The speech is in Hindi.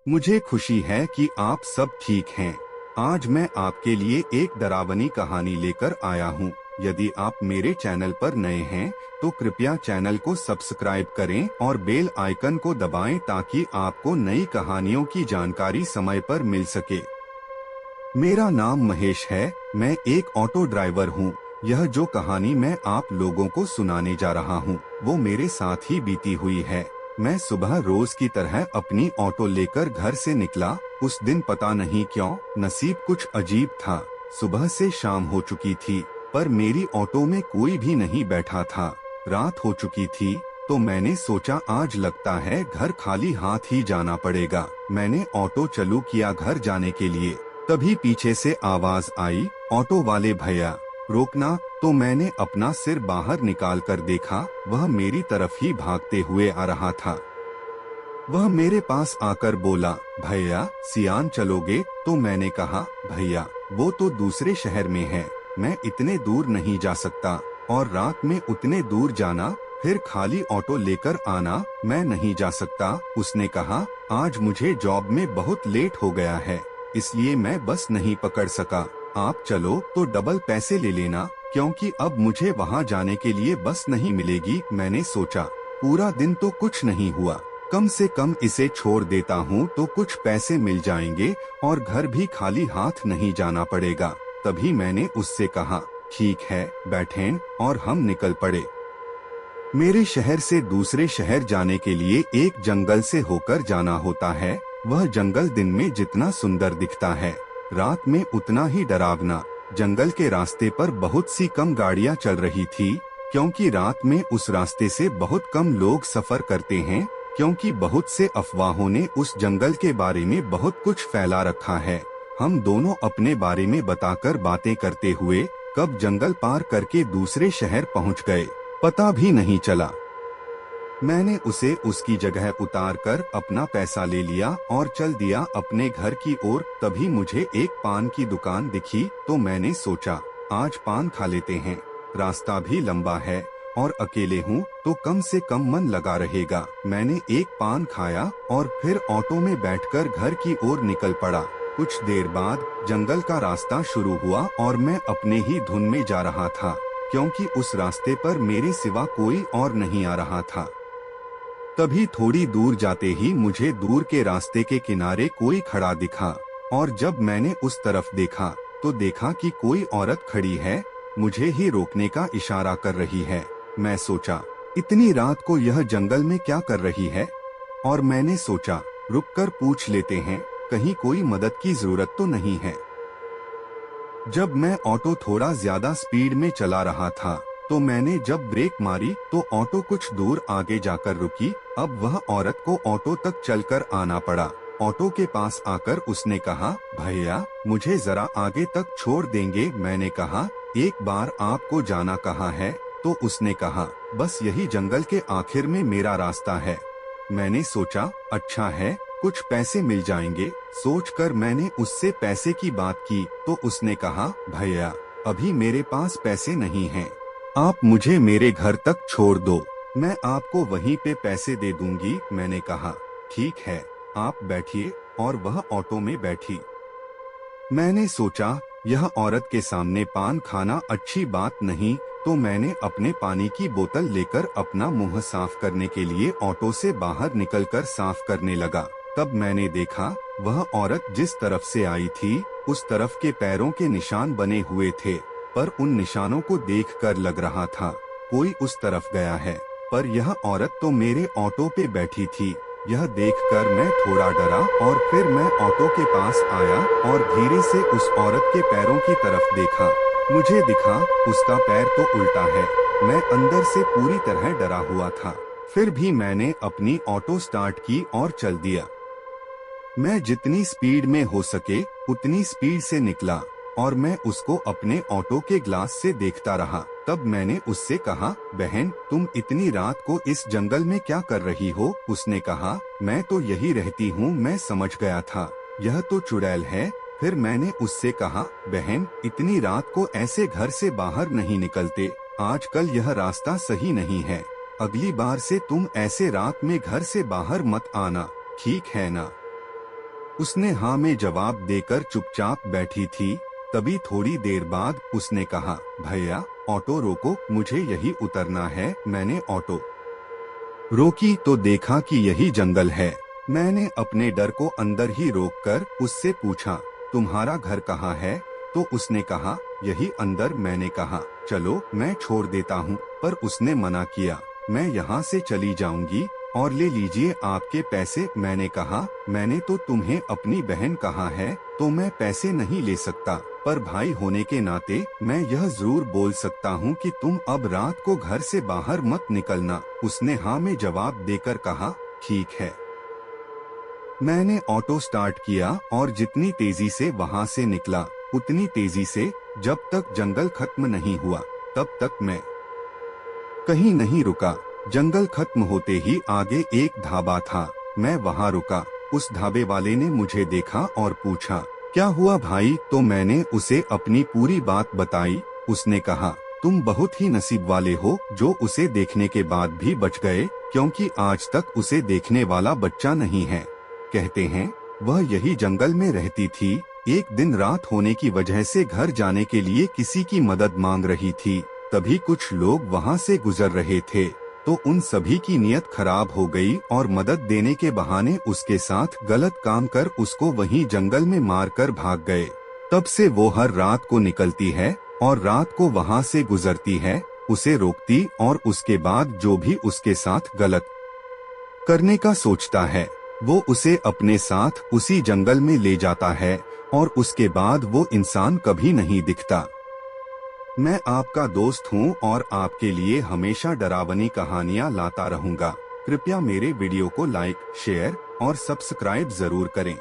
मुझे खुशी है कि आप सब ठीक हैं। आज मैं आपके लिए एक डरावनी कहानी लेकर आया हूँ। यदि आप मेरे चैनल पर नए हैं, तो कृपया चैनल को सब्सक्राइब करें और बेल आइकन को दबाएं ताकि आपको नई कहानियों की जानकारी समय पर मिल सके। मेरा नाम महेश है, मैं एक ऑटो ड्राइवर हूँ। यह जो कहानी मैं आप लोगों को सुनाने जा रहा हूँ, वो मेरे साथ ही बीती हुई है। मैं सुबह रोज की तरह अपनी ऑटो लेकर घर से निकला। उस दिन पता नहीं क्यों नसीब कुछ अजीब था। सुबह से शाम हो चुकी थी, पर मेरी ऑटो में कोई भी नहीं बैठा था। रात हो चुकी थी, तो मैंने सोचा आज लगता है घर खाली हाथ ही जाना पड़ेगा। मैंने ऑटो चालू किया घर जाने के लिए। तभी पीछे से आवाज आई, ऑटो वाले भैया रोकना। तो मैंने अपना सिर बाहर निकाल कर देखा, वह मेरी तरफ ही भागते हुए आ रहा था। वह मेरे पास आकर बोला, भैया सियान चलोगे? तो मैंने कहा, भैया वो तो दूसरे शहर में है, मैं इतने दूर नहीं जा सकता, और रात में उतने दूर जाना, फिर खाली ऑटो लेकर आना, मैं नहीं जा सकता। उसने कहा, आज मुझे जॉब में बहुत लेट हो गया है, इसलिए मैं बस नहीं पकड़ सका। आप चलो तो डबल पैसे ले लेना, क्योंकि अब मुझे वहाँ जाने के लिए बस नहीं मिलेगी। मैंने सोचा पूरा दिन तो कुछ नहीं हुआ, कम से कम इसे छोड़ देता हूँ तो कुछ पैसे मिल जाएंगे और घर भी खाली हाथ नहीं जाना पड़ेगा। तभी मैंने उससे कहा, ठीक है बैठें, और हम निकल पड़े। मेरे शहर से दूसरे शहर जाने के लिए एक जंगल से होकर जाना होता है। वह जंगल दिन में जितना सुंदर दिखता है, रात में उतना ही डरावना। जंगल के रास्ते पर बहुत सी कम गाड़ियां चल रही थी, क्योंकि रात में उस रास्ते से बहुत कम लोग सफर करते हैं, क्योंकि बहुत से अफवाहों ने उस जंगल के बारे में बहुत कुछ फैला रखा है। हम दोनों अपने बारे में बताकर बातें करते हुए कब जंगल पार करके दूसरे शहर पहुंच गए, पता भी नहीं चला। मैंने उसे उसकी जगह उतार कर अपना पैसा ले लिया और चल दिया अपने घर की ओर। तभी मुझे एक पान की दुकान दिखी, तो मैंने सोचा आज पान खा लेते हैं। रास्ता भी लंबा है और अकेले हूँ, तो कम से कम मन लगा रहेगा। मैंने एक पान खाया और फिर ऑटो में बैठकर घर की ओर निकल पड़ा। कुछ देर बाद जंगल का रास्ता शुरू हुआ और मैं अपने ही धुन में जा रहा था, क्योंकि उस रास्ते पर मेरे सिवा कोई और नहीं आ रहा था। तभी थोड़ी दूर जाते ही मुझे दूर के रास्ते के किनारे कोई खड़ा दिखा, और जब मैंने उस तरफ देखा तो देखा कि कोई औरत खड़ी है, मुझे ही रोकने का इशारा कर रही है। मैं सोचा इतनी रात को यह जंगल में क्या कर रही है, और मैंने सोचा रुककर पूछ लेते हैं, कहीं कोई मदद की जरूरत तो नहीं है। जब मैं ऑटो थोड़ा ज्यादा स्पीड में चला रहा था, तो मैंने जब ब्रेक मारी तो ऑटो कुछ दूर आगे जाकर रुकी। अब वह औरत को ऑटो तक चलकर आना पड़ा। ऑटो के पास आकर उसने कहा, भैया मुझे जरा आगे तक छोड़ देंगे? मैंने कहा, एक बार आपको जाना कहाँ है? तो उसने कहा, बस यही जंगल के आखिर में मेरा रास्ता है। मैंने सोचा अच्छा है, कुछ पैसे मिल जाएंगे। सोचकर मैंने उससे पैसे की बात की, तो उसने कहा, भैया अभी मेरे पास पैसे नहीं हैं, आप मुझे मेरे घर तक छोड़ दो, मैं आपको वहीं पे पैसे दे दूंगी। मैंने कहा, ठीक है आप बैठिए, और वह ऑटो में बैठी। मैंने सोचा यह औरत के सामने पान खाना अच्छी बात नहीं, तो मैंने अपने पानी की बोतल लेकर अपना मुंह साफ करने के लिए ऑटो से बाहर निकलकर साफ करने लगा। तब मैंने देखा वह औरत जिस तरफ से आई थी, उस तरफ के पैरों के निशान बने हुए थे, पर उन निशानों को देखकर लग रहा था कोई उस तरफ गया है, पर यह औरत तो मेरे ऑटो पे बैठी थी। यह देखकर मैं थोड़ा डरा, और फिर मैं ऑटो के पास आया और धीरे से उस औरत के पैरों की तरफ देखा। मुझे दिखा उसका पैर तो उल्टा है। मैं अंदर से पूरी तरह डरा हुआ था। फिर भी मैंने अपनी ऑटो स्टार्ट की और चल दिया। मैं जितनी स्पीड में हो सके उतनी स्पीड से निकला, और मैं उसको अपने ऑटो के ग्लास से देखता रहा। तब मैंने उससे कहा, बहन तुम इतनी रात को इस जंगल में क्या कर रही हो? उसने कहा, मैं तो यही रहती हूँ। मैं समझ गया था यह तो चुड़ैल है। फिर मैंने उससे कहा, बहन इतनी रात को ऐसे घर से बाहर नहीं निकलते, आजकल यह रास्ता सही नहीं है, अगली बार से तुम ऐसे रात में घर से बाहर मत आना, ठीक है ना? उसने हाँ में जवाब देकर चुपचाप बैठी थी। तभी थोड़ी देर बाद उसने कहा, भैया ऑटो रोको, मुझे यही उतरना है। मैंने ऑटो रोकी तो देखा कि यही जंगल है। मैंने अपने डर को अंदर ही रोककर उससे पूछा, तुम्हारा घर कहाँ है? तो उसने कहा, यही अंदर। मैंने कहा, चलो मैं छोड़ देता हूँ, पर उसने मना किया। मैं यहाँ से चली जाऊंगी और ले लीजिए आपके पैसे। मैंने कहा, मैंने तो तुम्हें अपनी बहन कहा है, तो मैं पैसे नहीं ले सकता, पर भाई होने के नाते मैं यह जरूर बोल सकता हूँ कि तुम अब रात को घर से बाहर मत निकलना। उसने हाँ में जवाब देकर कहा, ठीक है। मैंने ऑटो स्टार्ट किया और जितनी तेजी से वहाँ से निकला, उतनी तेजी से, जब तक जंगल खत्म नहीं हुआ तब तक मैं कहीं नहीं रुका। जंगल खत्म होते ही आगे एक ढाबा था। मैं वहाँ रुका। उस ढाबे वाले ने मुझे देखा और पूछा, क्या हुआ भाई? तो मैंने उसे अपनी पूरी बात बताई। उसने कहा, तुम बहुत ही नसीब वाले हो जो उसे देखने के बाद भी बच गए, क्योंकि आज तक उसे देखने वाला बच्चा नहीं है। कहते हैं वह यही जंगल में रहती थी। एक दिन रात होने की वजह से घर जाने के लिए किसी की मदद मांग रही थी। तभी कुछ लोग वहां से गुजर रहे थे, तो उन सभी की नीयत खराब हो गई और मदद देने के बहाने उसके साथ गलत काम कर उसको वहीं जंगल में मारकर भाग गए। तब से वो हर रात को निकलती है और रात को वहां से गुजरती है, उसे रोकती और उसके बाद जो भी उसके साथ गलत करने का सोचता है, वो उसे अपने साथ उसी जंगल में ले जाता है और उसके बाद वो इंसान कभी नहीं दिखता। मैं आपका दोस्त हूं और आपके लिए हमेशा डरावनी कहानियां लाता रहूंगा। कृपया मेरे वीडियो को लाइक, शेयर और सब्सक्राइब जरूर करें।